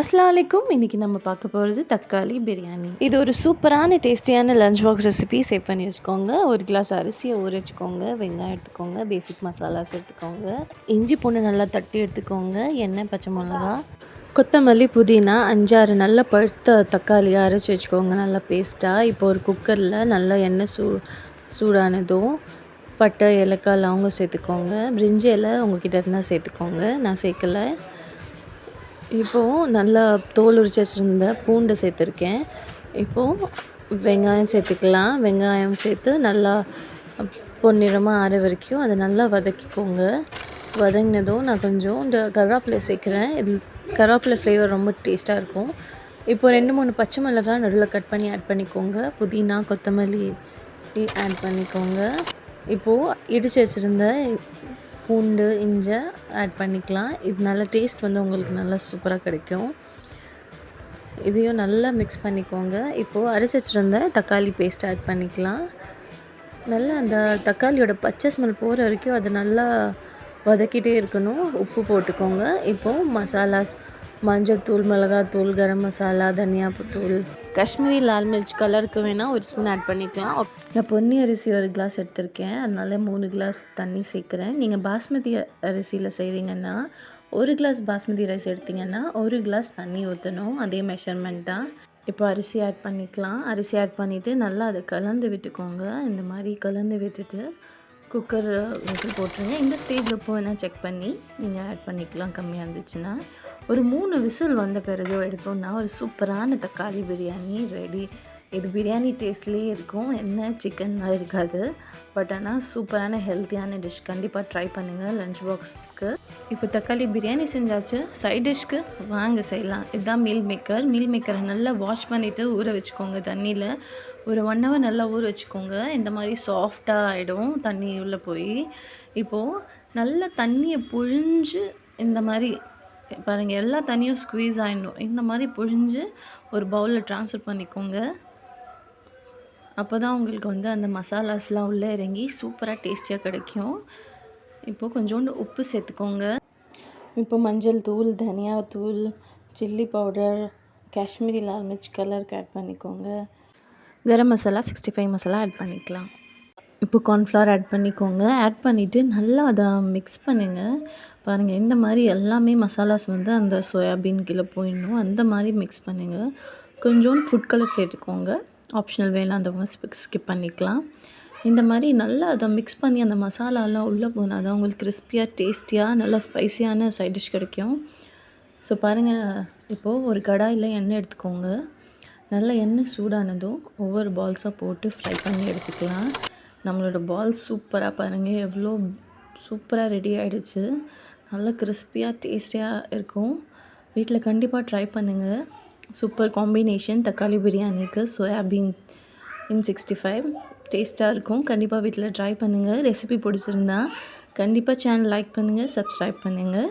அஸ்ஸலாமு அலைக்கும். இன்றைக்கி நம்ம பார்க்க போகிறது தக்காளி பிரியாணி. இது ஒரு சூப்பரான டேஸ்டியான லஞ்ச் பாக்ஸ் ரெசிபி. சேவ் பண்ணி வச்சுக்கோங்க. ஒரு கிளாஸ் அரிசியை ஊற வச்சுக்கோங்க. வெங்காயம் எடுத்துக்கோங்க. பேசிக் மசாலாஸ் எடுத்துக்கோங்க. இஞ்சி பூண்டு நல்லா தட்டி எடுத்துக்கோங்க. எண்ணெய், பச்சை மிளகா, கொத்தமல்லி, புதினா, 5-6 நல்ல பழுத்த தக்காளியாக அரைச்சி வச்சுக்கோங்க நல்லா பேஸ்ட்டாக. இப்போ ஒரு குக்கரில் நல்லா எண்ணெய் சூடானதும் பட்டை, ஏலக்காய், லவங்கம் சேர்த்துக்கோங்க. பிரிஞ்சி இலை உங்கள்கிட்ட இருந்தால் சேர்த்துக்கோங்க. நான் சேர்க்கலை. இப்போது நல்லா தோல் உரிச்சு வச்சுருந்த பூண்டை சேர்த்துருக்கேன். இப்போது வெங்காயம் சேர்த்துக்கலாம். வெங்காயம் சேர்த்து நல்லா பொன்னிறமாக ஆற வரைக்கும் அதை நல்லா வதக்கிக்கோங்க. வதங்கினதும் நான் கொஞ்சம் இந்த கருவேப்பிலை சேர்க்குறேன். இது கருவேப்பிலை ஃப்ளேவர் ரொம்ப டேஸ்ட்டாக இருக்கும். இப்போது 2-3 பச்சை மிளகாய் நடுவில் கட் பண்ணி ஆட் பண்ணிக்கோங்க. புதினா, கொத்தமல்லி ஆட் பண்ணிக்கோங்க. இப்போது இடித்து வச்சுருந்த பூண்டு, இஞ்சி ஆட் பண்ணிக்கலாம். இது நல்ல டேஸ்ட் உங்களுக்கு நல்லா சூப்பராக கிடைக்கும். இதையும் நல்லா மிக்ஸ் பண்ணிக்கோங்க. இப்போது அரைச்சி வச்சுருந்த தக்காளி பேஸ்ட் ஆட் பண்ணிக்கலாம். நல்லா அந்த தக்காளியோட பச்சை ஸ்மெல் போகிற வரைக்கும் அதை நல்லா வதக்கிட்டே இருக்கணும். உப்பு போட்டுக்கோங்க. இப்போது மசாலாஸ், மஞ்சள்தூள், மிளகாத்தூள், கரம் மசாலா, தனியாத்தூள், காஷ்மீரி லால் மிர்ச் கலருக்கு வேணால் 1 ஸ்பூன் ஆட் பண்ணிக்கலாம். நான் பொன்னி அரிசி 1 கிளாஸ் எடுத்திருக்கேன். அதனால் 3 கிளாஸ் தண்ணி சேர்க்குறேன். நீங்கள் பாஸ்மதி அரிசியில் செய்கிறீங்கன்னா 1 கிளாஸ் பாஸ்மதி ரைஸ் எடுத்திங்கன்னா 1 கிளாஸ் தண்ணி ஊற்றணும். அதே மெஷர்மெண்ட் தான். இப்போ அரிசி ஆட் பண்ணிக்கலாம். அரிசி ஆட் பண்ணிவிட்டு நல்லா அதை கலந்து விட்டுக்கோங்க. இந்த மாதிரி கலந்து விட்டுட்டு குக்கர் விசில் போட்டுருங்க. இந்த ஸ்டேஜில் இப்போ வேணால் செக் பண்ணி நீங்கள் ஆட் பண்ணிக்கலாம். கம்மியாக இருந்துச்சுன்னா ஒரு 3 விசில் வந்த பிறகு எடுத்தோம்னா ஒரு சூப்பரான தக்காளி பிரியாணி ரெடி. இது பிரியாணி டேஸ்ட்லேயே இருக்கும். என்ன சிக்கன்லாம் இருக்காது. பட் ஆனால் சூப்பரான ஹெல்த்தியான டிஷ். கண்டிப்பாக ட்ரை பண்ணுங்கள் லஞ்ச் பாக்ஸ்க்கு. இப்போ தக்காளி பிரியாணி செஞ்சாச்சு. சைட் டிஷ்க்கு வாங்க செய்யலாம். இதுதான் மீல் மேக்கர். மீல் மேக்கரை நல்லா வாஷ் பண்ணிவிட்டு ஊற வச்சுக்கோங்க தண்ணியில். ஒரு 1 ஹவர் நல்லா ஊற வச்சுக்கோங்க. இந்த மாதிரி சாஃப்டாக ஆகிடும் தண்ணி உள்ளே போய். இப்போது நல்லா தண்ணியை புழிஞ்சு இந்த மாதிரி பாருங்கள், எல்லா தண்ணியும் ஸ்குவீஸ் ஆகிடணும். இந்த மாதிரி புழிஞ்சு ஒரு பவுலில் ட்ரான்ஸ்ஃபர் பண்ணிக்கோங்க. அப்போ தான் உங்களுக்கு அந்த மசாலாஸ்லாம் உள்ளே இறங்கி சூப்பராக டேஸ்டியாக கிடைக்கும். இப்போது கொஞ்சோண்டு உப்பு சேர்த்துக்கோங்க. இப்போ மஞ்சள் தூள், தனியாத்தூள், சில்லி பவுடர், காஷ்மீரி லால் மிர்ச் கலருக்கு ஆட் பண்ணிக்கோங்க. கரம் மசாலா, 65 மசாலா ஆட் பண்ணிக்கலாம். இப்போ கார்ன்ஃப்ளவர் ஆட் பண்ணிக்கோங்க. ஆட் பண்ணிவிட்டு நல்லா அதை மிக்ஸ் பண்ணுங்கள். பாருங்கள், இந்த மாதிரி எல்லாமே மசாலாஸ் அந்த சோயாபீன் கீழே போயிடணும். அந்த மாதிரி மிக்ஸ் பண்ணுங்கள். கொஞ்சோண்டு ஃபுட் கலர் சேர்த்துக்கோங்க. ஆப்ஷனல் வேணாந்தவங்க ஸ்கிப் பண்ணிக்கலாம். இந்த மாதிரி நல்லா அதை மிக்ஸ் பண்ணி அந்த மசாலாலாம் உள்ளே போனால் தான் உங்களுக்கு கிறிஸ்பியாக, டேஸ்டியாக, நல்லா ஸ்பைஸியான சைட் டிஷ் கிடைக்கும். ஸோ பாருங்கள், இப்போது ஒரு கடாயில் எண்ணெய் எடுத்துக்கோங்க. நல்லா எண்ணெய் சூடானதும் ஒவ்வொரு பால்ஸாக போட்டு ஃப்ரை பண்ணி எடுத்துக்கலாம். நம்மளோட பால்ஸ் சூப்பராக பாருங்கள் எவ்வளோ சூப்பராக ரெடி ஆகிடுச்சு. நல்லா கிறிஸ்பியாக டேஸ்டியாக இருக்கும். வீட்டில் கண்டிப்பாக ட்ரை பண்ணுங்கள். சூப்பர் காம்பினேஷன் தக்காளி பிரியாணிக்கு சோயாபீன் 65 டேஸ்ட்டாக இருக்கும். கண்டிப்பாக வீட்டில் ட்ரை பண்ணுங்கள். ரெசிபி பிடிச்சிருந்தா கண்டிப்பாக சேனல் லைக் பண்ணுங்கள், சப்ஸ்கிரைப் பண்ணுங்கள்.